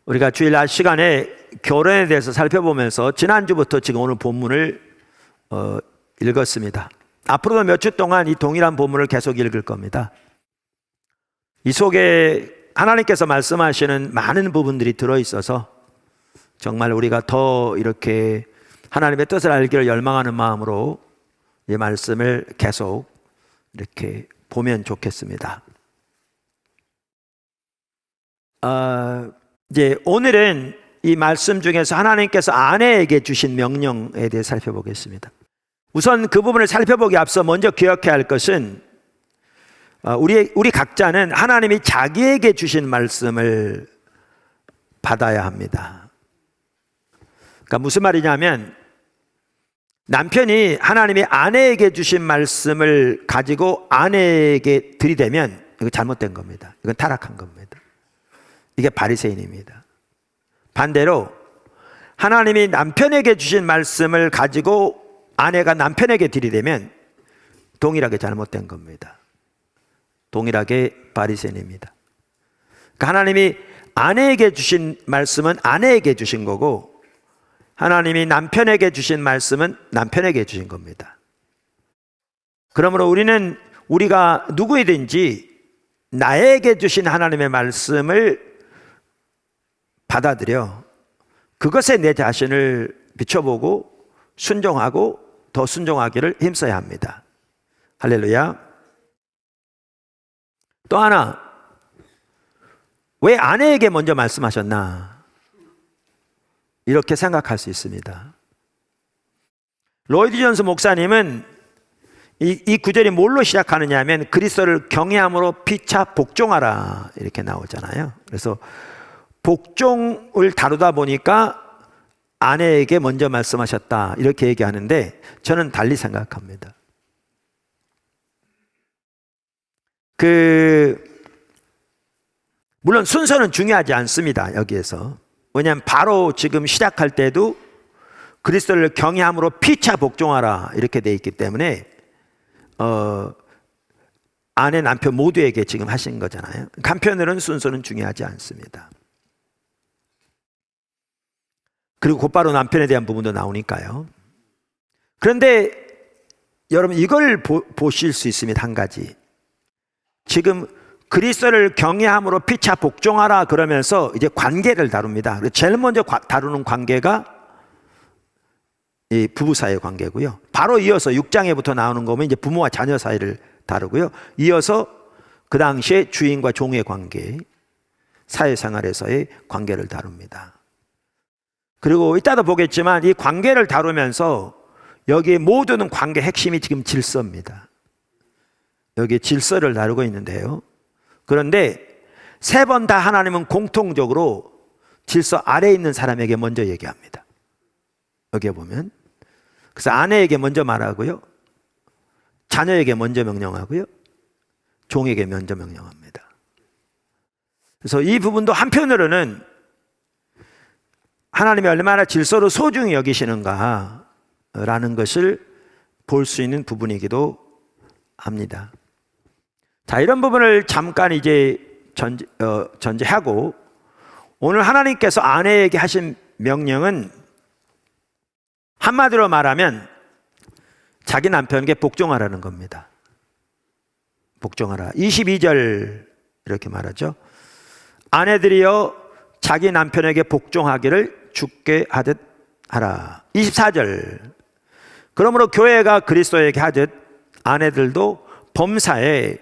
우리가 주일날 시간에 결혼에 대해서 살펴보면서 지난주부터 지금 오늘 본문을 읽었습니다. 앞으로도 몇 주 동안 이 동일한 본문을 계속 읽을 겁니다. 이 속에 하나님께서 말씀하시는 많은 부분들이 들어있어서 정말 우리가 더 이렇게 하나님의 뜻을 알기를 열망하는 마음으로 이 말씀을 계속 이렇게 보면 좋겠습니다. 이제 오늘은 이 말씀 중에서 하나님께서 아내에게 주신 명령에 대해 살펴보겠습니다. 우선 그 부분을 살펴보기 앞서 먼저 기억해야 할 것은 우리 각자는 하나님이 자기에게 주신 말씀을 받아야 합니다. 그러니까 무슨 말이냐면 남편이 하나님이 아내에게 주신 말씀을 가지고 아내에게 들이대면 이거 잘못된 겁니다. 이건 타락한 겁니다. 이게 바리새인입니다. 반대로 하나님이 남편에게 주신 말씀을 가지고 아내가 남편에게 들이대면 동일하게 잘못된 겁니다. 동일하게 바리새인입니다. 그러니까 하나님이 아내에게 주신 말씀은 아내에게 주신 거고 하나님이 남편에게 주신 말씀은 남편에게 주신 겁니다. 그러므로 우리가 누구이든지 나에게 주신 하나님의 말씀을 받아들여 그것에 내 자신을 비춰보고 순종하고 더 순종하기를 힘써야 합니다. 할렐루야. 또 하나, 왜 아내에게 먼저 말씀하셨나? 이렇게 생각할 수 있습니다. 로이드 존스 목사님은 이 구절이 뭘로 시작하느냐 하면 그리스도를 경외함으로 피차 복종하라 이렇게 나오잖아요. 그래서 복종을 다루다 보니까 아내에게 먼저 말씀하셨다 이렇게 얘기하는데 저는 달리 생각합니다. 물론 순서는 중요하지 않습니다. 여기에서. 왜냐하면 바로 지금 시작할 때도 그리스도를 경외함으로 피차 복종하라 이렇게 돼 있기 때문에 아내 남편 모두에게 지금 하신 거잖아요. 한편으로는 순서는 중요하지 않습니다. 그리고 곧바로 남편에 대한 부분도 나오니까요. 그런데 여러분 이걸 보실 수 있습니다. 한 가지. 지금 그리스도를 경외함으로 피차 복종하라 그러면서 이제 관계를 다룹니다. 제일 먼저 다루는 관계가 이 부부 사이의 관계고요. 바로 이어서 6장에부터 나오는 거면 이제 부모와 자녀 사이를 다루고요. 이어서 그 당시에 주인과 종의 관계, 사회생활에서의 관계를 다룹니다. 그리고 이따도 보겠지만 이 관계를 다루면서 여기 모두는 관계 핵심이 지금 질서입니다. 여기 질서를 다루고 있는데요. 그런데 세 번 다 하나님은 공통적으로 질서 아래에 있는 사람에게 먼저 얘기합니다. 여기에 보면 그래서 아내에게 먼저 말하고요. 자녀에게 먼저 명령하고요. 종에게 먼저 명령합니다. 그래서 이 부분도 한편으로는 하나님이 얼마나 질서를 소중히 여기시는가라는 것을 볼 수 있는 부분이기도 합니다. 자, 이런 부분을 잠깐 이제 전제하고 오늘 하나님께서 아내에게 하신 명령은 한마디로 말하면 자기 남편에게 복종하라는 겁니다. 복종하라. 22절 이렇게 말하죠. 아내들이여 자기 남편에게 복종하기를 주께 하듯 하라. 24절. 그러므로 교회가 그리스도에게 하듯 아내들도 범사에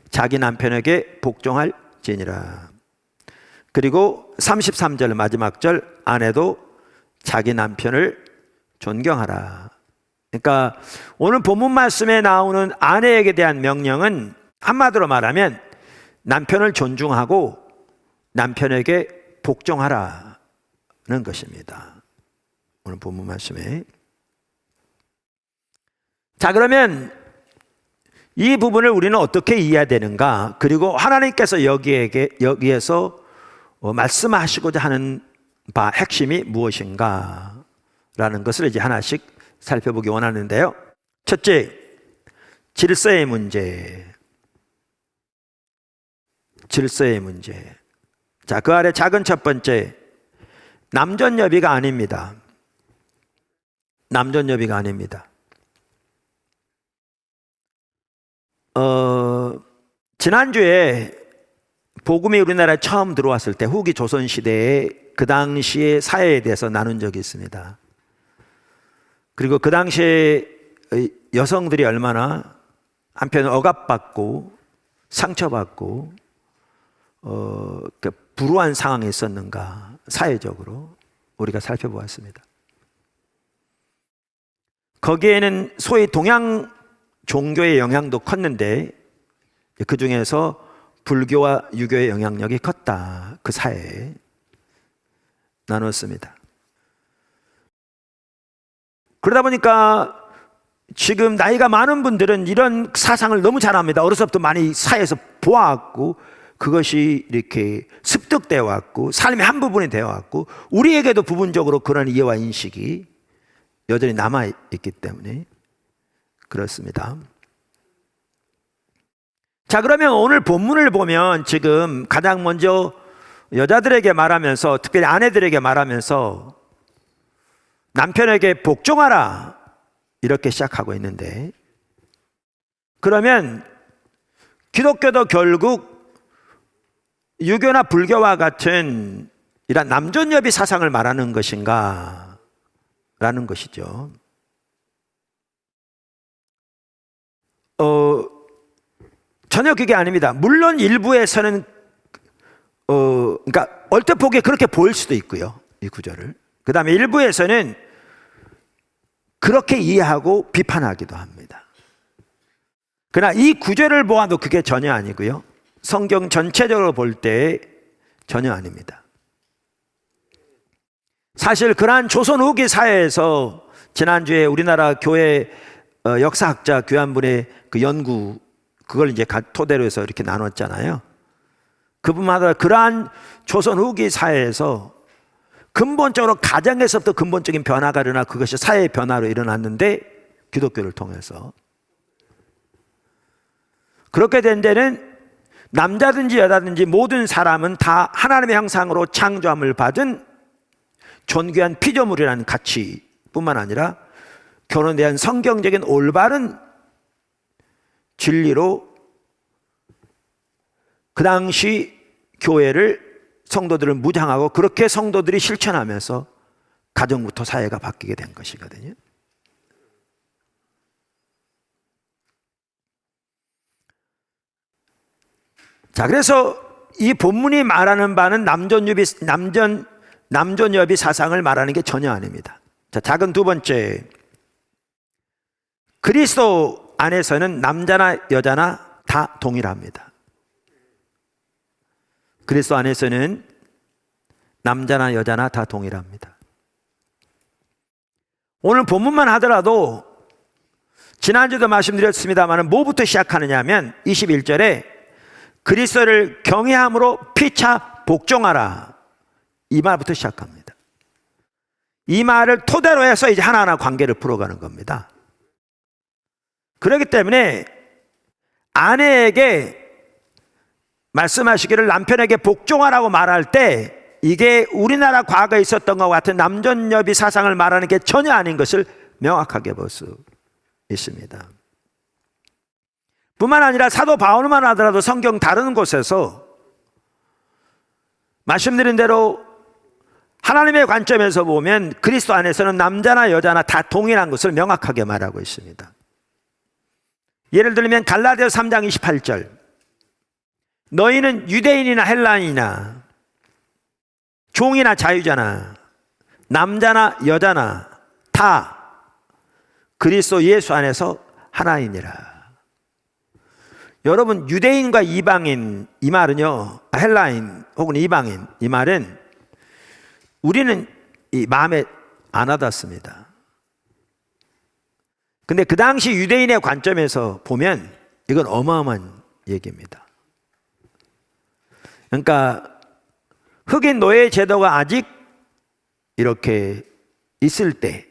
자기 남편에게 복종할지니라. 그리고 33절 마지막 절 아내도 자기 남편을 존경하라. 그러니까 오늘 본문 말씀에 나오는 아내에게 대한 명령은 한마디로 말하면 남편을 존중하고 남편에게 복종하라는 것입니다. 오늘 본문 말씀에. 자, 그러면 이 부분을 우리는 어떻게 이해해야 되는가? 그리고 하나님께서 여기에서 말씀하시고자 하는 바 핵심이 무엇인가? 라는 것을 이제 하나씩 살펴보기 원하는데요. 첫째, 질서의 문제. 질서의 문제. 자, 그 아래 작은 첫 번째, 남존여비가 아닙니다. 남존여비가 아닙니다. 지난주에 복음이 우리나라에 처음 들어왔을 때 후기 조선시대에 그 당시의 사회에 대해서 나눈 적이 있습니다. 그리고 그 당시에 여성들이 얼마나 한편 억압받고 상처받고 불우한 상황에 있었는가, 사회적으로 우리가 살펴보았습니다. 거기에는 소위 동양 종교의 영향도 컸는데 그 중에서 불교와 유교의 영향력이 컸다. 그 사회에 나눴습니다. 그러다 보니까 지금 나이가 많은 분들은 이런 사상을 너무 잘 압니다. 어려서부터 많이 사회에서 보아왔고 그것이 이렇게 습득되어 왔고 삶의 한 부분이 되어 왔고 우리에게도 부분적으로 그런 이해와 인식이 여전히 남아있기 때문에 그렇습니다. 자, 그러면 오늘 본문을 보면 지금 가장 먼저 여자들에게 말하면서, 특별히 아내들에게 말하면서 남편에게 복종하라 이렇게 시작하고 있는데, 그러면 기독교도 결국 유교나 불교와 같은 이런 남존여비 사상을 말하는 것인가 라는 것이죠. 전혀 그게 아닙니다. 물론 일부에서는 그러니까 얼핏 보기에 그렇게 보일 수도 있고요, 이 구절을. 그 다음에 일부에서는 그렇게 이해하고 비판하기도 합니다. 그러나 이 구절을 보아도 그게 전혀 아니고요, 성경 전체적으로 볼 때 전혀 아닙니다. 사실 그러한 조선 후기 사회에서 지난주에 우리나라 교회 역사학자 교환분의 그 연구, 그걸 이제 토대로 해서 이렇게 나눴잖아요. 그분마다 그러한 조선 후기 사회에서 근본적으로 가정에서부터 근본적인 변화가 일어나 그것이 사회의 변화로 일어났는데 기독교를 통해서 그렇게 된 데는 남자든지 여자든지 모든 사람은 다 하나님의 형상으로 창조함을 받은 존귀한 피조물이라는 가치뿐만 아니라 결혼에 대한 성경적인 올바른 진리로 그 당시 교회를, 성도들을 무장하고 그렇게 성도들이 실천하면서 가정부터 사회가 바뀌게 된 것이거든요. 자, 그래서 이 본문이 말하는 바는 남존여비 사상을 말하는 게 전혀 아닙니다. 자, 작은 두 번째, 그리스도 안에서는 남자나 여자나 다 동일합니다. 그리스도 안에서는 남자나 여자나 다 동일합니다. 오늘 본문만 하더라도 지난주도 말씀드렸습니다만 뭐부터 시작하느냐 하면 21절에 그리스도를 경외함으로 피차 복종하라, 이 말부터 시작합니다. 이 말을 토대로 해서 이제 하나하나 관계를 풀어가는 겁니다. 그렇기 때문에 아내에게 말씀하시기를 남편에게 복종하라고 말할 때 이게 우리나라 과거에 있었던 것 같은 남존여비 사상을 말하는 게 전혀 아닌 것을 명확하게 볼 수 있습니다. 뿐만 아니라 사도 바울만 하더라도 성경 다른 곳에서 말씀드린 대로 하나님의 관점에서 보면 그리스도 안에서는 남자나 여자나 다 동일한 것을 명확하게 말하고 있습니다. 예를 들면 갈라디아서 3장 28절, 너희는 유대인이나 헬라인이나 종이나 자유자나 남자나 여자나 다 그리스도 예수 안에서 하나이니라. 여러분, 유대인과 이방인, 이 말은요, 헬라인 혹은 이방인, 이 말은 우리는 이 마음에 안 와닿습니다. 근데 그 당시 유대인의 관점에서 보면 이건 어마어마한 얘기입니다. 그러니까 흑인 노예 제도가 아직 이렇게 있을 때,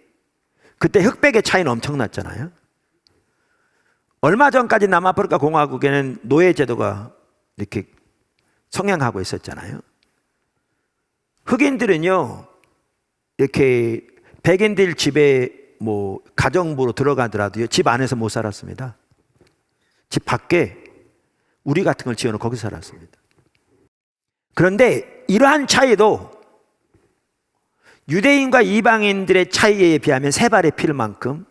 그때 흑백의 차이는 엄청났잖아요. 얼마 전까지 남아프리카 공화국에는 노예 제도가 이렇게 성행하고 있었잖아요. 흑인들은요, 이렇게 백인들 집에 뭐 가정부로 들어가더라도요, 집 안에서 못 살았습니다. 집 밖에 우리 같은 걸 지어놓고 거기 살았습니다. 그런데 이러한 차이도 유대인과 이방인들의 차이에 비하면 세 발의 필만큼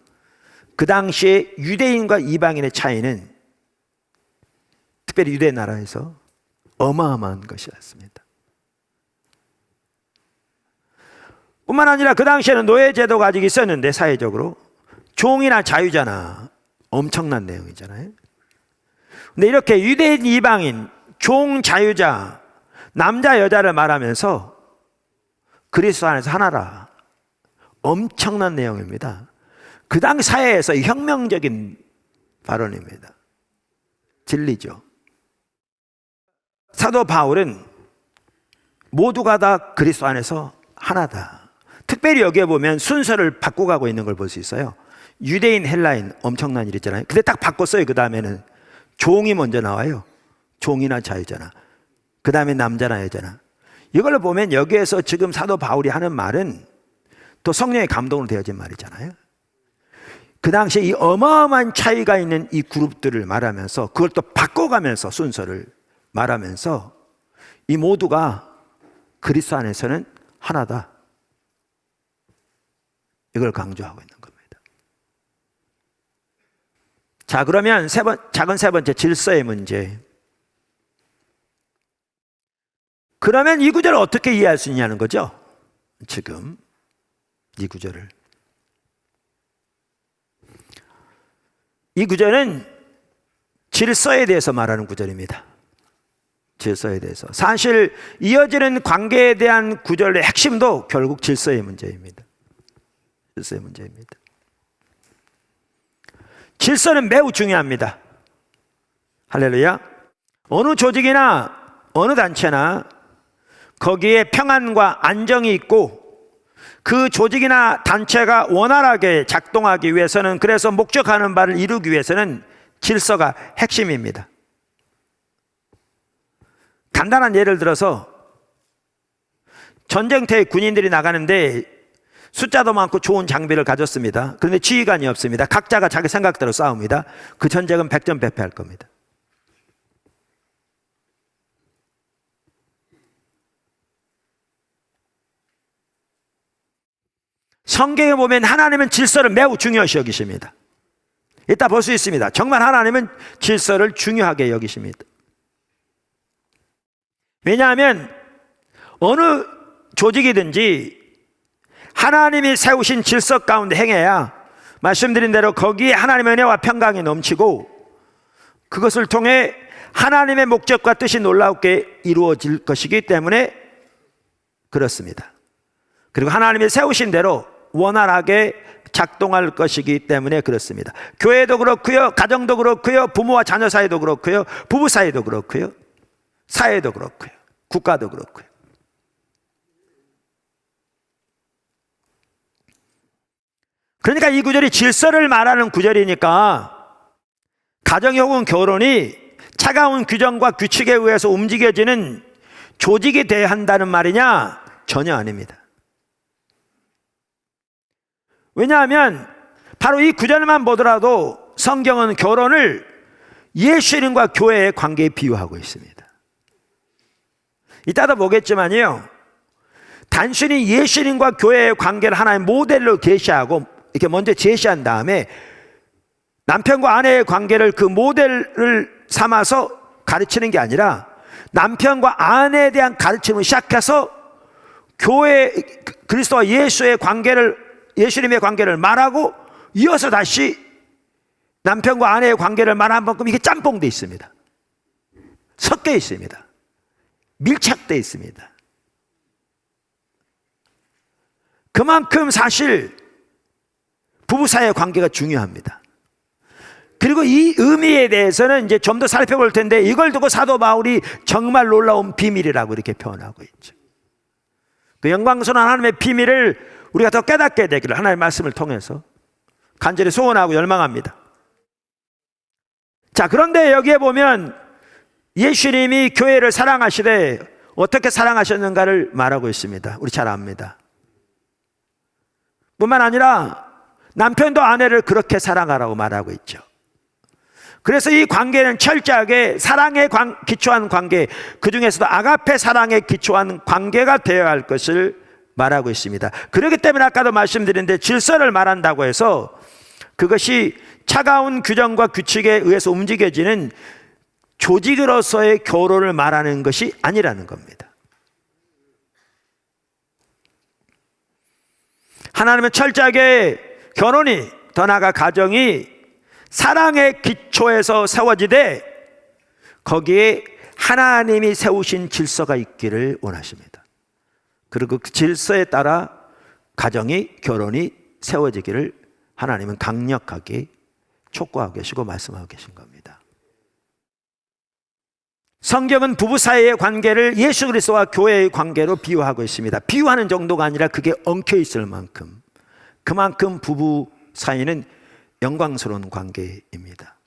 그 당시에 유대인과 이방인의 차이는 특별히 유대 나라에서 어마어마한 것이었습니다. 뿐만 아니라 그 당시에는 노예제도가 아직 있었는데, 사회적으로 종이나 자유자나 엄청난 내용이잖아요. 근데 이렇게 유대인, 이방인, 종, 자유자, 남자, 여자를 말하면서 그리스도 안에서 하나라, 엄청난 내용입니다. 그 당 사회에서 혁명적인 발언입니다. 진리죠. 사도 바울은 모두가 다 그리스도 안에서 하나다. 특별히 여기에 보면 순서를 바꿔가고 있는 걸 볼 수 있어요. 유대인, 헬라인, 엄청난 일이잖아요. 근데 딱 바꿨어요. 그 다음에는 종이 먼저 나와요. 종이나 자유자나, 그 다음에 남자나 여자나. 이걸로 보면 여기에서 지금 사도 바울이 하는 말은 또 성령의 감동으로 되어진 말이잖아요. 그 당시에 이 어마어마한 차이가 있는 이 그룹들을 말하면서 그걸 또 바꿔가면서 순서를 말하면서 이 모두가 그리스도 안에서는 하나다, 이걸 강조하고 있는 겁니다. 자, 그러면 작은 세 번째, 질서의 문제. 그러면 이 구절을 어떻게 이해할 수 있냐는 거죠. 지금 이 구절을, 이 구절은 질서에 대해서 말하는 구절입니다. 질서에 대해서. 사실 이어지는 관계에 대한 구절의 핵심도 결국 질서의 문제입니다. 질서의 문제입니다. 질서는 매우 중요합니다. 할렐루야. 어느 조직이나 어느 단체나 거기에 평안과 안정이 있고 그 조직이나 단체가 원활하게 작동하기 위해서는, 그래서 목적하는 바를 이루기 위해서는 질서가 핵심입니다. 간단한 예를 들어서 전쟁터에 군인들이 나가는데 숫자도 많고 좋은 장비를 가졌습니다. 그런데 지휘관이 없습니다. 각자가 자기 생각대로 싸웁니다. 그 전쟁은 백전백패할 겁니다. 성경에 보면 하나님은 질서를 매우 중요시 여기십니다. 이따 볼 수 있습니다. 정말 하나님은 질서를 중요하게 여기십니다. 왜냐하면 어느 조직이든지 하나님이 세우신 질서 가운데 행해야, 말씀드린 대로 거기에 하나님의 은혜와 평강이 넘치고 그것을 통해 하나님의 목적과 뜻이 놀랍게 이루어질 것이기 때문에 그렇습니다. 그리고 하나님이 세우신 대로 원활하게 작동할 것이기 때문에 그렇습니다. 교회도 그렇고요, 가정도 그렇고요, 부모와 자녀 사이도 그렇고요, 부부 사이도 그렇고요, 사회도 그렇고요, 국가도 그렇고요. 그러니까 이 구절이 질서를 말하는 구절이니까 가정이 혹은 결혼이 차가운 규정과 규칙에 의해서 움직여지는 조직이 돼야 한다는 말이냐? 전혀 아닙니다. 왜냐하면 바로 이 구절만 보더라도 성경은 결혼을 예수님과 교회의 관계에 비유하고 있습니다. 이따도 보겠지만요, 단순히 예수님과 교회의 관계를 하나의 모델로 계시하고 이렇게 먼저 제시한 다음에 남편과 아내의 관계를 그 모델을 삼아서 가르치는 게 아니라 남편과 아내에 대한 가르침을 시작해서 교회, 그리스도와 예수의 관계를, 예수님의 관계를 말하고 이어서 다시 남편과 아내의 관계를 말한 만큼 이게 짬뽕되어 있습니다. 섞여 있습니다. 밀착되어 있습니다. 그만큼 사실 부부 사이의 관계가 중요합니다. 그리고 이 의미에 대해서는 이제 좀 더 살펴볼 텐데, 이걸 두고 사도 바울이 정말 놀라운 비밀이라고 이렇게 표현하고 있죠. 그 영광스러운 하나님의 비밀을 우리가 더 깨닫게 되기를 하나님의 말씀을 통해서 간절히 소원하고 열망합니다. 자, 그런데 여기에 보면 예수님이 교회를 사랑하시되 어떻게 사랑하셨는가를 말하고 있습니다. 우리 잘 압니다. 뿐만 아니라 남편도 아내를 그렇게 사랑하라고 말하고 있죠. 그래서 이 관계는 철저하게 사랑에 기초한 관계, 그 중에서도 아가페 사랑에 기초한 관계가 되어야 할 것을 말하고 있습니다. 그렇기 때문에 아까도 말씀드렸는데 질서를 말한다고 해서 그것이 차가운 규정과 규칙에 의해서 움직여지는 조직으로서의 결혼을 말하는 것이 아니라는 겁니다. 하나님은 철저하게 결혼이, 더 나아가 가정이 사랑의 기초에서 세워지되 거기에 하나님이 세우신 질서가 있기를 원하십니다. 그리고 그 질서에 따라 가정이, 결혼이 세워지기를 하나님은 강력하게 촉구하고 계시고 말씀하고 계신 겁니다. 성경은 부부 사이의 관계를 예수 그리스도와 교회의 관계로 비유하고 있습니다. 비유하는 정도가 아니라 그게 엉켜 있을 만큼, 그만큼 부부 사이는 영광스러운 관계입니다.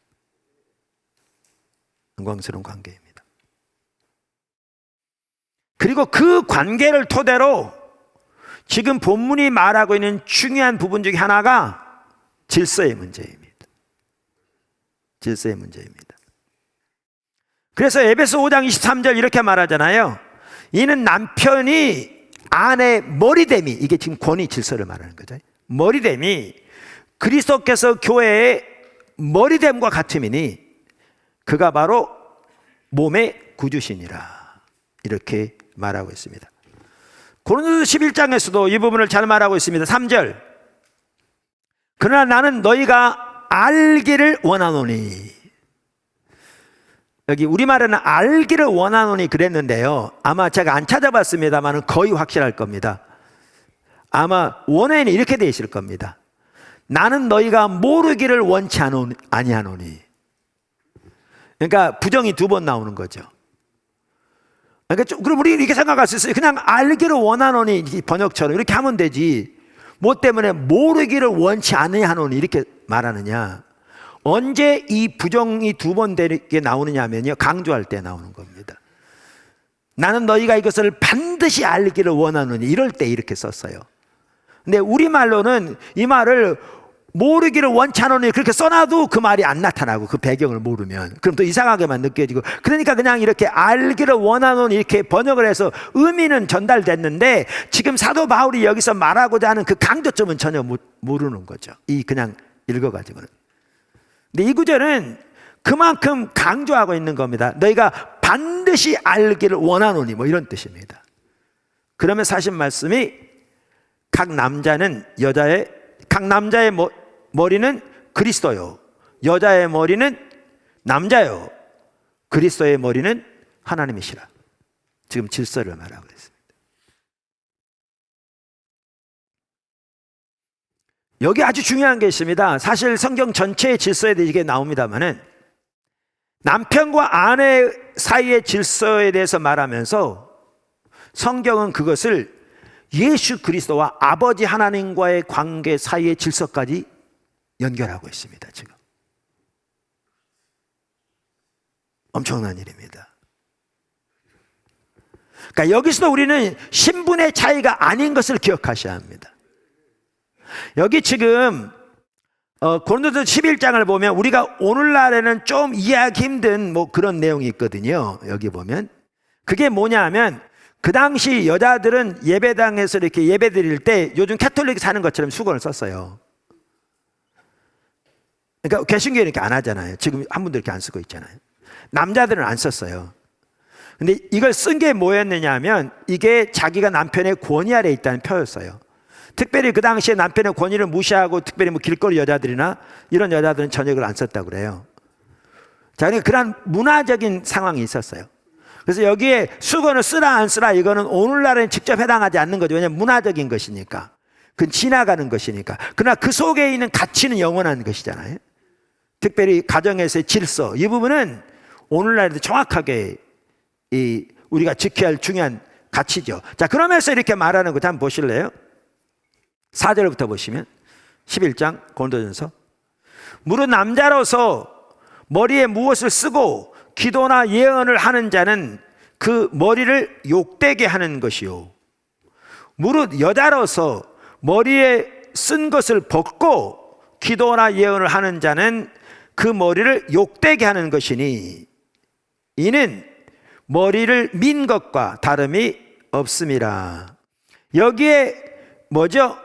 영광스러운 관계입니다. 그리고 그 관계를 토대로 지금 본문이 말하고 있는 중요한 부분 중에 하나가 질서의 문제입니다. 질서의 문제입니다. 그래서 에베소 5장 23절 이렇게 말하잖아요. 이는 남편이 아내 머리됨이, 이게 지금 권위 질서를 말하는 거죠. 머리됨이 그리스도께서 교회의 머리됨과 같음이니 그가 바로 몸의 구주시니라, 이렇게 말하고 있습니다. 고린도서 11장에서도 이 부분을 잘 말하고 있습니다. 3절, 그러나 나는 너희가 알기를 원하노니, 여기 우리말에는 알기를 원하노니 그랬는데요, 아마 제가 안 찾아봤습니다만 거의 확실할 겁니다. 아마 원어에는 이렇게 되어 있을 겁니다. 나는 너희가 모르기를 원치 아니하노니. 그러니까 부정이 두 번 나오는 거죠. 그러니까 그럼 우리 이렇게 생각할 수 있어요. 그냥 알기를 원하노니, 번역처럼 이렇게 하면 되지, 뭐 때문에 모르기를 원치 아니하노니 이렇게 말하느냐. 언제 이 부정이 두 번 되게 나오느냐 하면요, 강조할 때 나오는 겁니다. 나는 너희가 이것을 반드시 알기를 원하노니, 이럴 때 이렇게 썼어요. 근데 우리말로는 이 말을 모르기를 원치 않으니 그렇게 써놔도 그 말이 안 나타나고, 그 배경을 모르면 그럼 또 이상하게만 느껴지고, 그러니까 그냥 이렇게 알기를 원하노니 이렇게 번역을 해서 의미는 전달됐는데 지금 사도 바울이 여기서 말하고자 하는 그 강조점은 전혀 모르는 거죠, 이 그냥 읽어가지고는. 근데 이 구절은 그만큼 강조하고 있는 겁니다. 너희가 반드시 알기를 원하노니, 뭐 이런 뜻입니다. 그러면 사실 말씀이 각 남자의 머리는 그리스도요, 여자의 머리는 남자요, 그리스도의 머리는 하나님이시라. 지금 질서를 말하고 있습니다. 여기 아주 중요한 게 있습니다. 사실 성경 전체의 질서에 대해 이게 나옵니다만은 남편과 아내 사이의 질서에 대해서 말하면서 성경은 그것을 예수 그리스도와 아버지 하나님과의 관계 사이의 질서까지 연결하고 있습니다. 지금 엄청난 일입니다. 그러니까 여기서도 우리는 신분의 차이가 아닌 것을 기억하셔야 합니다. 여기 지금 고린도서 11장을 보면 우리가 오늘날에는 좀 이해하기 힘든 뭐 그런 내용이 있거든요. 여기 보면 그게 뭐냐 하면, 그 당시 여자들은 예배당에서 이렇게 예배 드릴 때 요즘 캐톨릭이 사는 것처럼 수건을 썼어요. 그러니까 개신교는 이렇게 안 하잖아요. 지금 한 분도 이렇게 안 쓰고 있잖아요. 남자들은 안 썼어요. 근데 이걸 쓴 게 뭐였느냐 하면 이게 자기가 남편의 권위 아래에 있다는 표였어요. 특별히 그 당시에 남편의 권위를 무시하고 특별히 뭐 길거리 여자들이나 이런 여자들은 저녁을 안 썼다고 그래요. 자, 그러니까 그런 문화적인 상황이 있었어요. 그래서 여기에 수건을 쓰라 안 쓰라, 이거는 오늘날에는 직접 해당하지 않는 거죠. 왜냐하면 문화적인 것이니까, 그건 지나가는 것이니까. 그러나 그 속에 있는 가치는 영원한 것이잖아요. 특별히 가정에서의 질서, 이 부분은 오늘날에도 정확하게 우리가 지켜야 할 중요한 가치죠. 자, 그러면서 이렇게 말하는 거 한번 보실래요? 4절부터 보시면 11장 고린도전서, 무릇 남자로서 머리에 무엇을 쓰고 기도나 예언을 하는 자는 그 머리를 욕되게 하는 것이요, 무릇 여자로서 머리에 쓴 것을 벗고 기도나 예언을 하는 자는 그 머리를 욕되게 하는 것이니 이는 머리를 민 것과 다름이 없음이라. 여기에 뭐죠?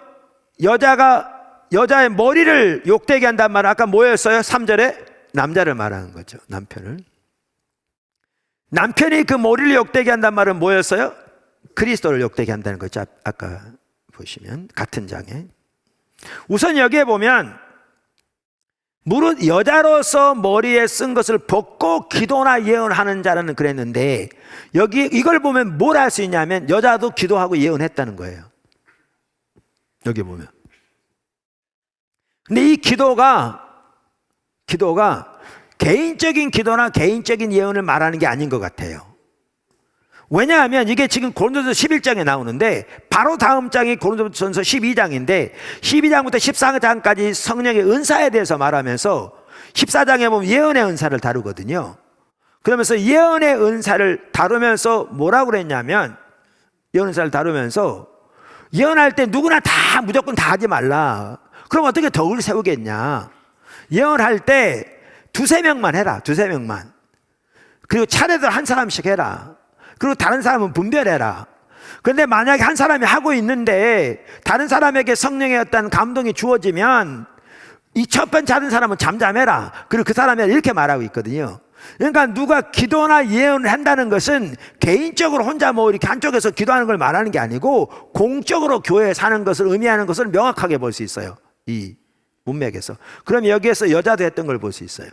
여자의 머리를 욕되게 한단 말은 아까 뭐였어요? 3절에 남자를 말하는 거죠. 남편이 그 머리를 욕되게 한단 말은 뭐였어요? 그리스도를 욕되게 한다는 거죠. 아까 보시면 같은 장에. 우선 여기에 보면 무릇 여자로서 머리에 쓴 것을 벗고 기도나 예언하는 자라는 그랬는데, 여기 이걸 보면 뭘 할 수 있냐면 여자도 기도하고 예언했다는 거예요. 여기 보면. 근데 이 기도가 개인적인 기도나 개인적인 예언을 말하는 게 아닌 것 같아요. 왜냐하면 이게 지금 고린도전서 11장에 나오는데 바로 다음 장이 고린도전서 12장인데 12장부터 14장까지 성령의 은사에 대해서 말하면서 14장에 보면 예언의 은사를 다루거든요. 그러면서 예언의 은사를 다루면서 뭐라고 그랬냐면, 예언 은사를 다루면서 예언할 때 누구나 다 무조건 다 하지 말라. 그럼 어떻게 덕을 세우겠냐. 예언할 때 두세 명만 해라. 두세 명만. 그리고 차례대로 한 사람씩 해라. 그리고 다른 사람은 분별해라. 그런데 만약에 한 사람이 하고 있는데 다른 사람에게 성령의 어떤 감동이 주어지면 이 첫 번째 하는 사람은 잠잠해라. 그리고 그 사람이 이렇게 말하고 있거든요. 그러니까 누가 기도나 예언을 한다는 것은 개인적으로 혼자 뭐 이렇게 한쪽에서 기도하는 걸 말하는 게 아니고 공적으로 교회에 사는 것을 의미하는 것을 명확하게 볼 수 있어요. 이 문맥에서. 그럼 여기에서 여자도 했던 걸 볼 수 있어요.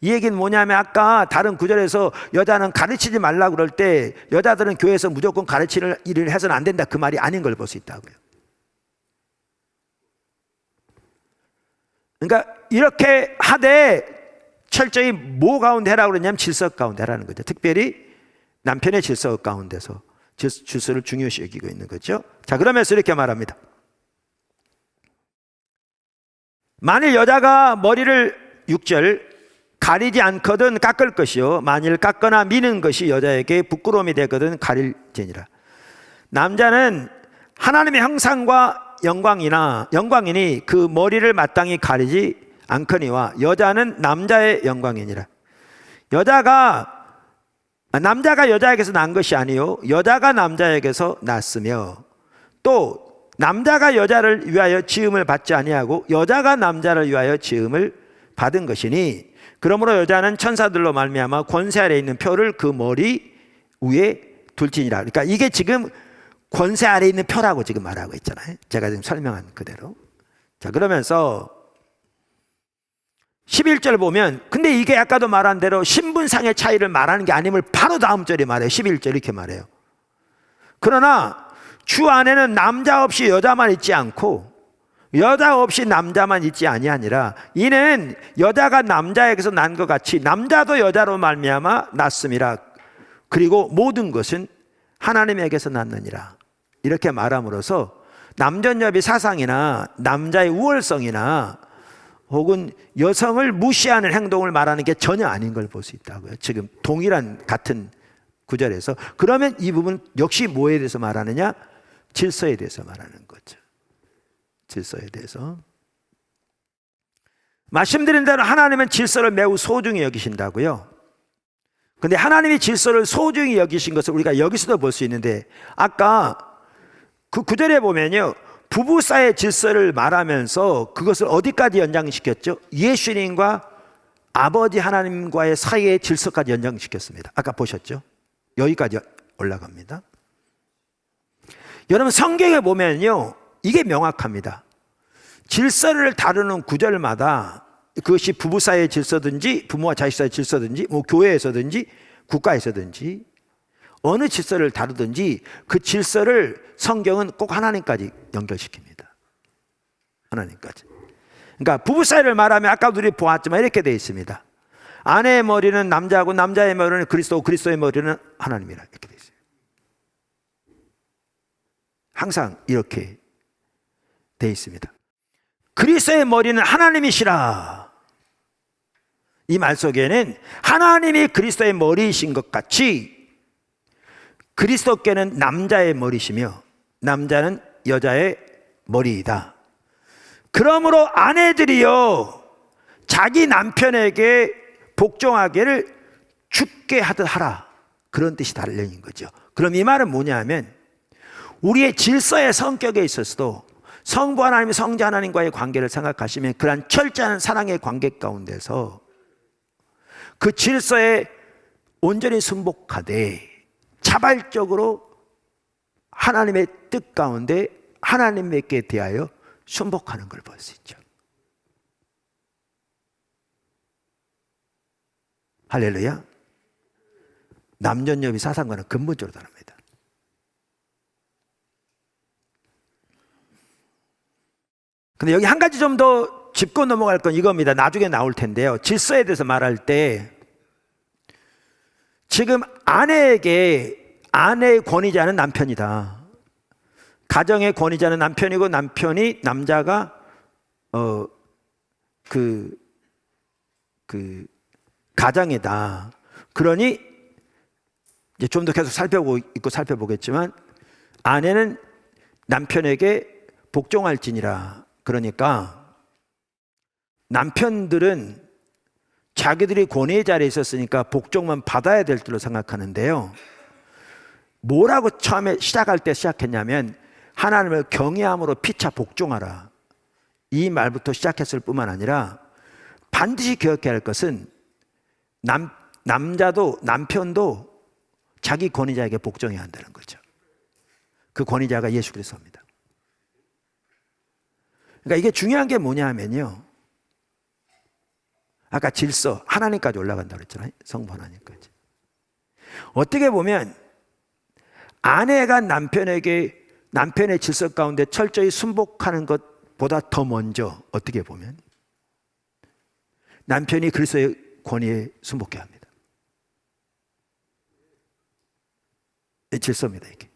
이 얘기는 뭐냐면 아까 다른 구절에서 여자는 가르치지 말라고 그럴 때 여자들은 교회에서 무조건 가르치는 일을 해서는 안 된다, 그 말이 아닌 걸 볼 수 있다고요. 그러니까 이렇게 하되 철저히 뭐 가운데 하라고 그러냐면 질서 가운데 하라는 거죠. 특별히 남편의 질서 가운데서 질서를 중요시 여기고 있는 거죠. 자, 그러면서 이렇게 말합니다. 만일 여자가 머리를 6절 가리지 않거든 깎을 것이요 만일 깎거나 미는 것이 여자에게 부끄러움이 되거든 가릴지니라. 남자는 하나님의 형상과 영광이니 그 머리를 마땅히 가리지 않거니와 여자는 남자의 영광이니라. 남자가 여자에게서 난 것이 아니요 여자가 남자에게서 났으며 또 남자가 여자를 위하여 지음을 받지 아니하고 여자가 남자를 위하여 지음을 받은 것이니 그러므로 여자는 천사들로 말미암아 권세 아래에 있는 표를 그 머리 위에 둘지니라. 그러니까 이게 지금 권세 아래에 있는 표라고 지금 말하고 있잖아요. 제가 지금 설명한 그대로. 자, 그러면서 11절 보면 근데 이게 아까도 말한 대로 신분상의 차이를 말하는 게 아님을 바로 다음 절에 말해요. 11절 이렇게 말해요. 그러나 주 안에는 남자 없이 여자만 있지 않고 여자 없이 남자만 있지 아니하니라. 이는 여자가 남자에게서 난 것 같이 남자도 여자로 말미암아 났음이라. 그리고 모든 것은 하나님에게서 났느니라. 이렇게 말함으로써 남전여비 사상이나 남자의 우월성이나 혹은 여성을 무시하는 행동을 말하는 게 전혀 아닌 걸 볼 수 있다고요. 지금 동일한 같은 구절에서. 그러면 이 부분 역시 뭐에 대해서 말하느냐? 질서에 대해서 말하는 거죠. 질서에 대해서. 말씀드린 대로 하나님은 질서를 매우 소중히 여기신다고요. 근데 하나님이 질서를 소중히 여기신 것을 우리가 여기서도 볼 수 있는데 아까 그 구절에 보면요 부부 사이의 질서를 말하면서 그것을 어디까지 연장시켰죠? 예수님과 아버지 하나님과의 사이의 질서까지 연장시켰습니다. 아까 보셨죠? 여기까지 올라갑니다. 여러분 성경에 보면요 이게 명확합니다. 질서를 다루는 구절마다 그것이 부부 사이의 질서든지 부모와 자식 사이의 질서든지 뭐 교회에서든지 국가에서든지 어느 질서를 다루든지 그 질서를 성경은 꼭 하나님까지 연결시킵니다. 하나님까지. 그러니까 부부 사이를 말하면 아까도 우리 보았지만 이렇게 되어 있습니다. 아내의 머리는 남자고 남자의 머리는 그리스도고 그리스도의 머리는 하나님이라 이렇게 되어 있어요. 항상 이렇게 되어 있습니다. 그리스도의 머리는 하나님이시라. 이 말 속에는 하나님이 그리스도의 머리이신 것 같이 그리스도께는 남자의 머리시며 남자는 여자의 머리이다. 그러므로 아내들이여 자기 남편에게 복종하기를 죽게 하듯 하라. 그런 뜻이 달려있는 거죠. 그럼 이 말은 뭐냐면 우리의 질서의 성격에 있어서도 성부 하나님, 성자 하나님과의 관계를 생각하시면 그러한 철저한 사랑의 관계 가운데서 그 질서에 온전히 순복하되 자발적으로 하나님의 뜻 가운데 하나님께 대하여 순복하는 걸 볼 수 있죠. 할렐루야. 남존여비 사상과는 근본적으로 다릅니다. 근데 여기 한 가지 좀 더 짚고 넘어갈 건 이겁니다. 나중에 나올 텐데요. 질서에 대해서 말할 때 지금 아내에게 아내의 권위자는 남편이다. 가정의 권위자는 남편이고 남편이 남자가 가장이다. 그러니 이제 좀 더 계속 살펴보겠지만 아내는 남편에게 복종할지니라. 그러니까 남편들은 자기들이 권위의 자리에 있었으니까 복종만 받아야 될 줄로 생각하는데요. 뭐라고 처음에 시작할 때 시작했냐면 하나님을 경외함으로 피차 복종하라. 이 말부터 시작했을 뿐만 아니라 반드시 기억해야 할 것은 남편도 자기 권위자에게 복종해야 한다는 거죠. 그 권위자가 예수 그리스도입니다. 그러니까 이게 중요한 게 뭐냐 하면요. 아까 질서, 하나님까지 올라간다고 그랬잖아요. 성부 하나님까지. 어떻게 보면 아내가 남편의 질서 가운데 철저히 순복하는 것보다 더 먼저 어떻게 보면 남편이 그리스도의 권위에 순복해야 합니다. 이 질서입니다. 이게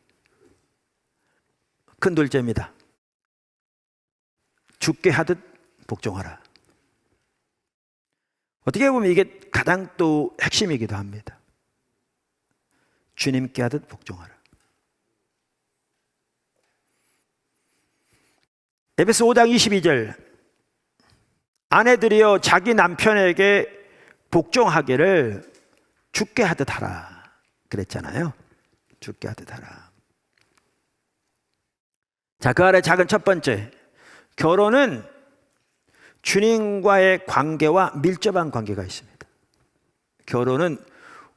큰 둘째입니다. 죽게 하듯 복종하라. 어떻게 보면 이게 가장 또 핵심이기도 합니다. 주님께 하듯 복종하라. 에베소 5장 22절 아내들이여 자기 남편에게 복종하기를 죽게 하듯 하라 그랬잖아요. 죽게 하듯 하라. 자, 그 아래 작은 첫 번째, 결혼은 주님과의 관계와 밀접한 관계가 있습니다. 결혼은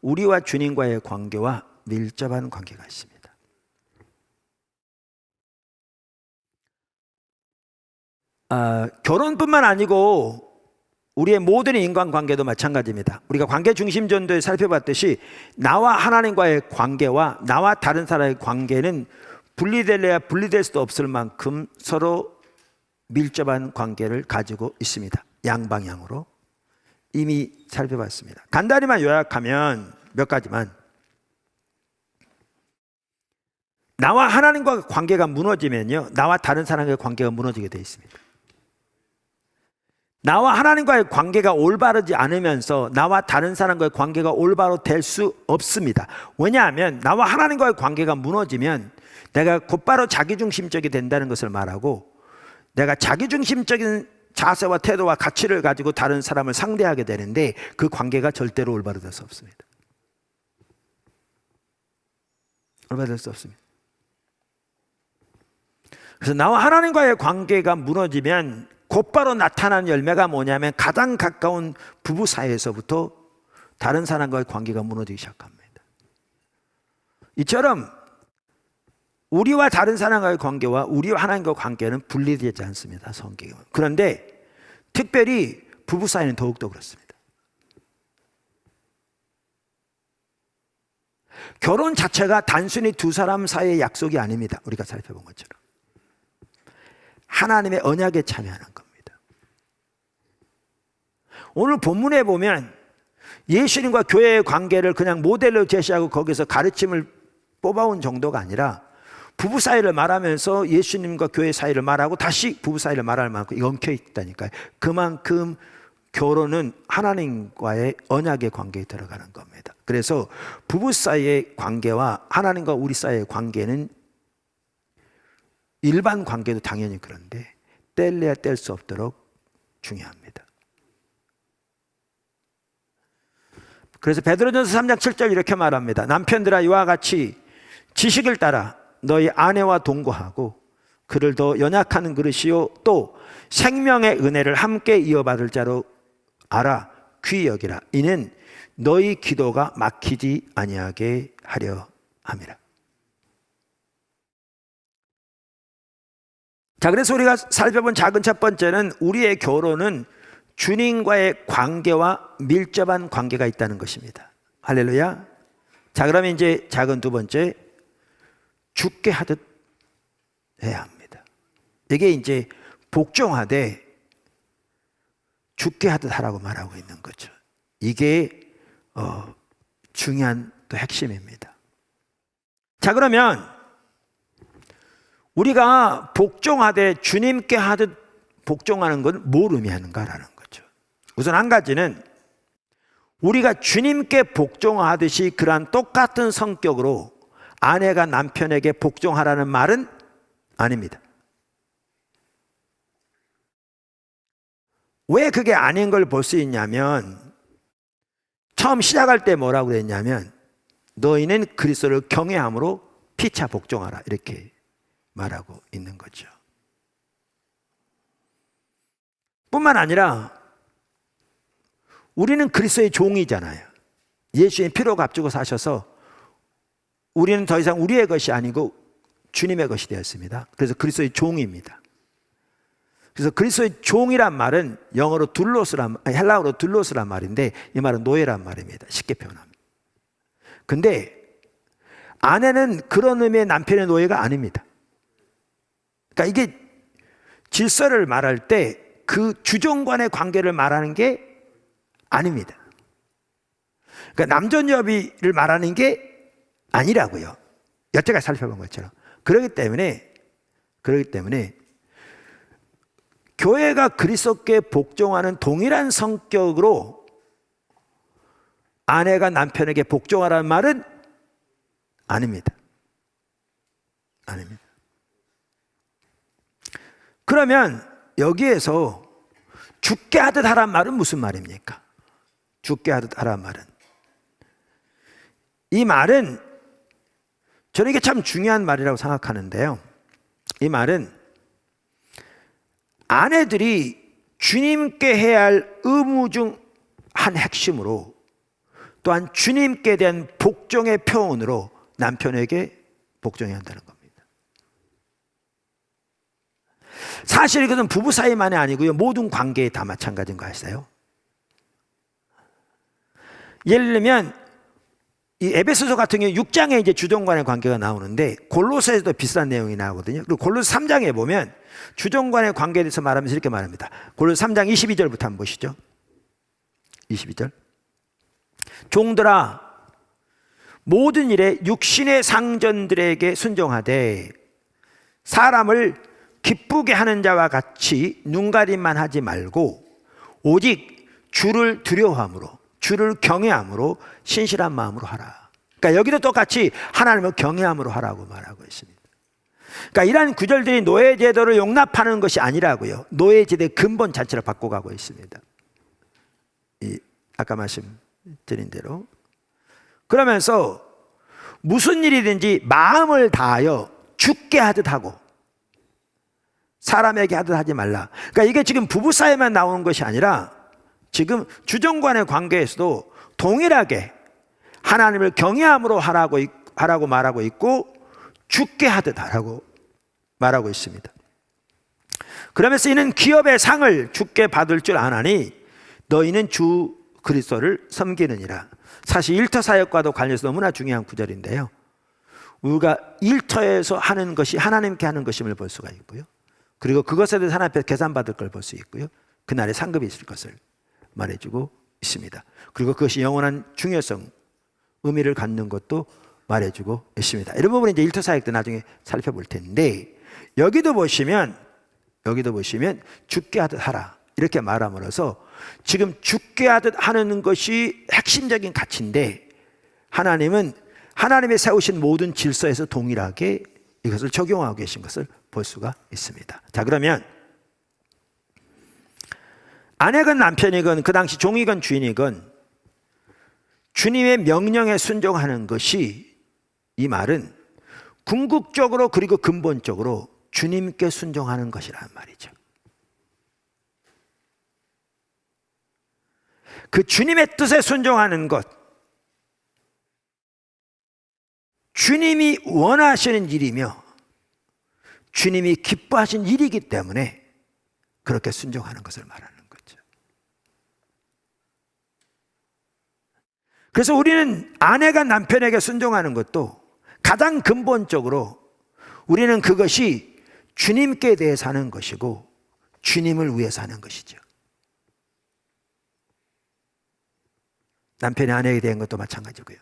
우리와 주님과의 관계와 밀접한 관계가 있습니다. 결혼뿐만 아니고 우리의 모든 인간관계도 마찬가지입니다. 우리가 관계 중심 전도에 살펴봤듯이 나와 하나님과의 관계와 나와 다른 사람의 관계는 분리될래야 분리될 수도 없을 만큼 서로 밀접한 관계를 가지고 있습니다. 양방향으로 이미 살펴봤습니다. 간단히만 요약하면 몇 가지만, 나와 하나님과 관계가 무너지면요, 나와 다른 사람과의 관계가 무너지게 되어 있습니다. 나와 하나님과의 관계가 올바르지 않으면서 나와 다른 사람과의 관계가 올바로 될 수 없습니다. 왜냐하면 나와 하나님과의 관계가 무너지면 내가 곧바로 자기중심적이 된다는 것을 말하고, 내가 자기중심적인 자세와 태도와 가치를 가지고 다른 사람을 상대하게 되는데 그 관계가 절대로 올바로 될 수 없습니다. 올바로 될 수 없습니다. 그래서 나와 하나님과의 관계가 무너지면 곧바로 나타나는 열매가 뭐냐면 가장 가까운 부부 사이에서부터 다른 사람과의 관계가 무너지기 시작합니다. 이처럼 우리와 다른 사람과의 관계와 우리와 하나님과의 관계는 분리되지 않습니다. 성경은. 그런데 특별히 부부 사이는 더욱더 그렇습니다. 결혼 자체가 단순히 두 사람 사이의 약속이 아닙니다. 우리가 살펴본 것처럼 하나님의 언약에 참여하는 겁니다. 오늘 본문에 보면 예수님과 교회의 관계를 그냥 모델로 제시하고 거기서 가르침을 뽑아온 정도가 아니라 부부 사이를 말하면서 예수님과 교회 사이를 말하고 다시 부부 사이를 말할 만큼 엉켜 있다니까요. 그만큼 결혼은 하나님과의 언약의 관계에 들어가는 겁니다. 그래서 부부 사이의 관계와 하나님과 우리 사이의 관계는 일반 관계도 당연히 그런데 뗄래야 뗄 수 없도록 중요합니다. 그래서 베드로전서 3장 7절 이렇게 말합니다. 남편들아 이와 같이 지식을 따라 너희 아내와 동거하고 그를 더 연약한 그릇이요 또 생명의 은혜를 함께 이어받을 자로 알아 귀히 여기라. 이는 너희 기도가 막히지 아니하게 하려 함이라. 자, 그래서 우리가 살펴본 작은 첫 번째는 우리의 결혼은 주님과의 관계와 밀접한 관계가 있다는 것입니다. 할렐루야. 자, 그러면 이제 작은 두 번째, 죽게 하듯 해야 합니다. 이게 이제 복종하되 죽게 하듯 하라고 말하고 있는 거죠. 이게 중요한 또 핵심입니다. 자, 그러면 우리가 복종하되 주님께 하듯 복종하는 건 뭘 의미하는가라는 거죠. 우선 한 가지는 우리가 주님께 복종하듯이 그러한 똑같은 성격으로 아내가 남편에게 복종하라는 말은 아닙니다. 왜 그게 아닌 걸 볼 수 있냐면 처음 시작할 때 뭐라고 그랬냐면 너희는 그리스도를 경외함으로 피차 복종하라 이렇게 말하고 있는 거죠. 뿐만 아니라 우리는 그리스도의 종이잖아요. 예수님 피로 값주고 사셔서 우리는 더 이상 우리의 것이 아니고 주님의 것이 되었습니다. 그래서 그리스도의 종입니다. 그래서 그리스도의 종이란 말은 영어로 헬라어로 둘로스란 말인데 이 말은 노예란 말입니다. 쉽게 표현합니다. 근데 아내는 그런 의미의 남편의 노예가 아닙니다. 그러니까 이게 질서를 말할 때 그 주종간의 관계를 말하는 게 아닙니다. 그러니까 남존여비를 말하는 게 아니라고요. 여태까지 살펴본 것처럼. 그렇기 때문에 교회가 그리스도께 복종하는 동일한 성격으로 아내가 남편에게 복종하라는 말은 아닙니다. 아닙니다. 그러면 여기에서 죽게 하듯 하란 말은 무슨 말입니까? 죽게 하듯 하란 말은 이 말은 저는 이게 참 중요한 말이라고 생각하는데요. 이 말은 아내들이 주님께 해야 할 의무 중 한 핵심으로 또한 주님께 대한 복종의 표현으로 남편에게 복종해야 한다는 겁니다. 사실 이것은 부부 사이만이 아니고요. 모든 관계에 다 마찬가지인 거 아시나요? 예를 들면 이 에베소서 같은 경우 6장에 이제 주종 간의 관계가 나오는데 골로새에서도 비슷한 내용이 나오거든요. 그리고 골로새 3장에 보면 주종 간의 관계에 대해서 말하면서 이렇게 말합니다. 골로새 3장 22절부터 한번 보시죠. 22절. 종들아 모든 일에 육신의 상전들에게 순종하되 사람을 기쁘게 하는 자와 같이 눈가림만 하지 말고 오직 주를 두려워함으로 주를 경외함으로 신실한 마음으로 하라. 그러니까 여기도 똑같이 하나님을 경외함으로 하라고 말하고 있습니다. 그러니까 이러한 구절들이 노예제도를 용납하는 것이 아니라고요. 노예제도의 근본 자체를 바꿔가고 있습니다. 아까 말씀드린 대로. 그러면서 무슨 일이든지 마음을 다하여 죽게 하듯 하고 사람에게 하듯 하지 말라. 그러니까 이게 지금 부부 사이만 나오는 것이 아니라 지금 주종 간의 관계에서도 동일하게 하나님을 경외함으로 하라고 말하고 있고 죽게 하듯 하라고 말하고 있습니다. 그러면서 이는 기업의 상을 죽게 받을 줄 아나니 너희는 주 그리스도를 섬기느니라. 사실 일터 사역과도 관련해서 너무나 중요한 구절인데요. 우리가 일터에서 하는 것이 하나님께 하는 것임을 볼 수가 있고요. 그리고 그것에 대해서 하나님 앞에 계산받을 걸 볼 수 있고요. 그날에 상급이 있을 것을 말해주고 있습니다. 그리고 그것이 영원한 중요성, 의미를 갖는 것도 말해주고 있습니다. 이런 부분은 이제 일터 사역도 나중에 살펴볼 텐데 여기도 보시면 죽게 하듯 하라 이렇게 말함으로써 지금 죽게 하듯 하는 것이 핵심적인 가치인데 하나님은 하나님의 세우신 모든 질서에서 동일하게 이것을 적용하고 계신 것을 볼 수가 있습니다. 자, 그러면 아내건 남편이건 그 당시 종이건 주인이건 주님의 명령에 순종하는 것이, 이 말은 궁극적으로 그리고 근본적으로 주님께 순종하는 것이라는 말이죠. 그 주님의 뜻에 순종하는 것, 주님이 원하시는 일이며 주님이 기뻐하신 일이기 때문에 그렇게 순종하는 것을 말하는 거죠. 그래서 우리는 아내가 남편에게 순종하는 것도 가장 근본적으로 우리는 그것이 주님께 대해 사는 것이고 주님을 위해 사는 것이죠. 남편이 아내에 대한 것도 마찬가지고요.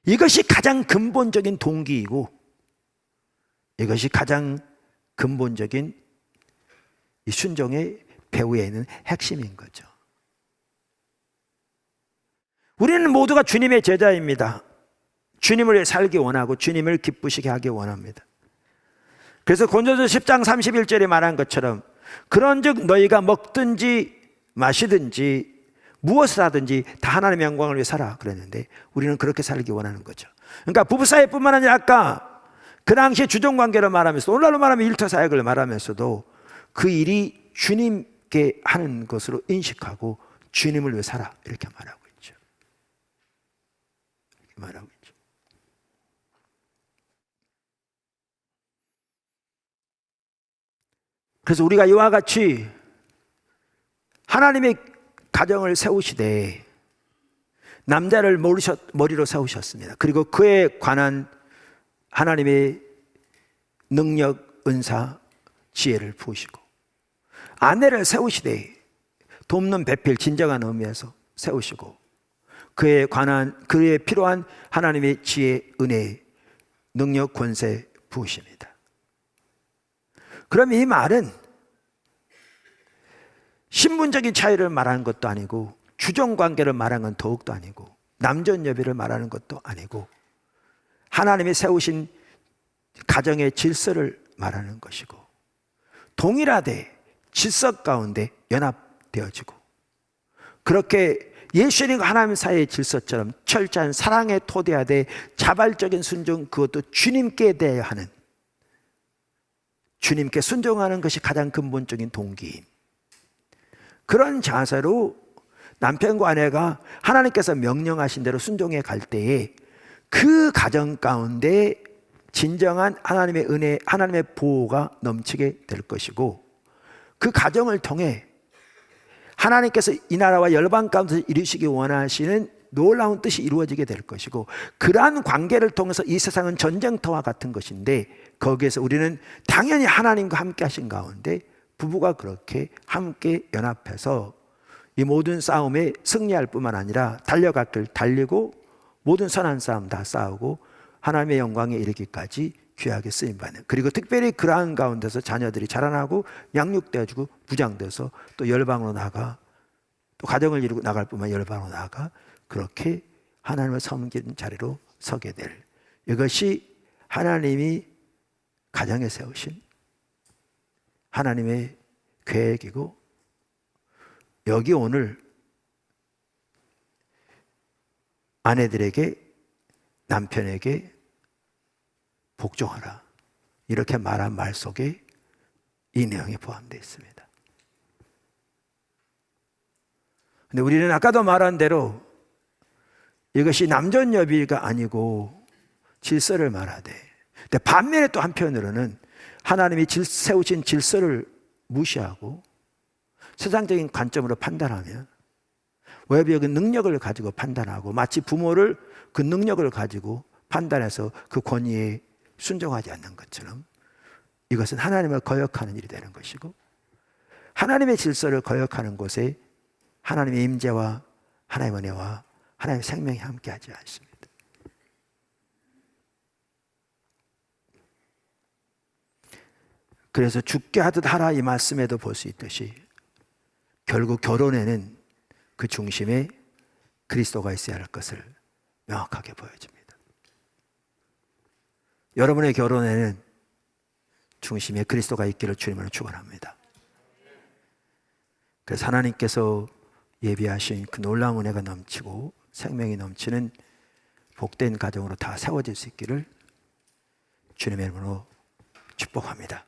이것이 가장 근본적인 동기이고 이것이 가장 근본적인 이 순종의 배후에 있는 핵심인 거죠. 우리는 모두가 주님의 제자입니다. 주님을 위해 살기 원하고 주님을 기쁘시게 하기 원합니다. 그래서 고린도서 10장 31절에 말한 것처럼 그런즉 너희가 먹든지 마시든지 무엇을 하든지 다 하나님의 영광을 위해 살아 그랬는데 우리는 그렇게 살기 원하는 거죠. 그러니까 부부사이뿐만 아니라 아까 그 당시에 주종관계를 말하면서 오늘날로 말하면 일터사역을 말하면서도 그 일이 주님께 하는 것으로 인식하고 주님을 위해 살아 이렇게 말하고 있죠. 이렇게 말하고 있죠. 그래서 우리가 이와 같이 하나님의 가정을 세우시되 남자를 머리로 세우셨습니다. 그리고 그에 관한 하나님의 능력, 은사, 지혜를 부으시고 아내를 세우시되 돕는 배필, 진정한 의미에서 세우시고 그에 관한 그에 필요한 하나님의 지혜, 은혜, 능력, 권세 부으십니다. 그럼 이 말은 신분적인 차이를 말하는 것도 아니고 주종관계를 말하는 건 더욱도 아니고 남존여비를 말하는 것도 아니고 하나님이 세우신 가정의 질서를 말하는 것이고 동일하되 질서 가운데 연합되어지고 그렇게 예수님과 하나님 사이의 질서처럼 철저한 사랑의 토대하되 자발적인 순종, 그것도 주님께 대하여 하는, 주님께 순종하는 것이 가장 근본적인 동기인 그런 자세로 남편과 아내가 하나님께서 명령하신 대로 순종해 갈 때에 그 가정 가운데 진정한 하나님의 은혜, 하나님의 보호가 넘치게 될 것이고 그 가정을 통해 하나님께서 이 나라와 열방 가운데서 이루시기 원하시는 놀라운 뜻이 이루어지게 될 것이고 그러한 관계를 통해서 이 세상은 전쟁터와 같은 것인데 거기에서 우리는 당연히 하나님과 함께 하신 가운데 부부가 그렇게 함께 연합해서 이 모든 싸움에 승리할 뿐만 아니라 달려갈 길 달리고 모든 선한 싸움 다 싸우고 하나님의 영광에 이르기까지 귀하게 쓰임받는, 그리고 특별히 그러한 가운데서 자녀들이 자라나고 양육되어지고 부장돼서 또 열방으로 나가 또 가정을 이루고 나갈 뿐만 아니라 열방으로 나가 그렇게 하나님을 섬기는 자리로 서게 될, 이것이 하나님이 가정에 세우신 하나님의 계획이고 여기 오늘 아내들에게 남편에게 복종하라 이렇게 말한 말 속에 이 내용이 포함되어 있습니다. 근데 우리는 아까도 말한 대로 이것이 남존여비가 아니고 질서를 말하되, 근데 반면에 또 한편으로는 하나님이 세우신 질서를 무시하고 세상적인 관점으로 판단하면 외부의 그 능력을 가지고 판단하고 마치 부모를 그 능력을 가지고 판단해서 그 권위에 순종하지 않는 것처럼 이것은 하나님을 거역하는 일이 되는 것이고 하나님의 질서를 거역하는 곳에 하나님의 임재와 하나님의 은혜와 하나님의 생명이 함께하지 않습니다. 그래서 죽게 하듯 하라 이 말씀에도 볼 수 있듯이 결국 결혼에는 그 중심에 그리스도가 있어야 할 것을 명확하게 보여줍니다. 여러분의 결혼에는 중심에 그리스도가 있기를 주님으로 축원합니다. 그래서 하나님께서 예비하신 그 놀라운 은혜가 넘치고 생명이 넘치는 복된 가정으로 다 세워질 수 있기를 주님의 이름으로 축복합니다.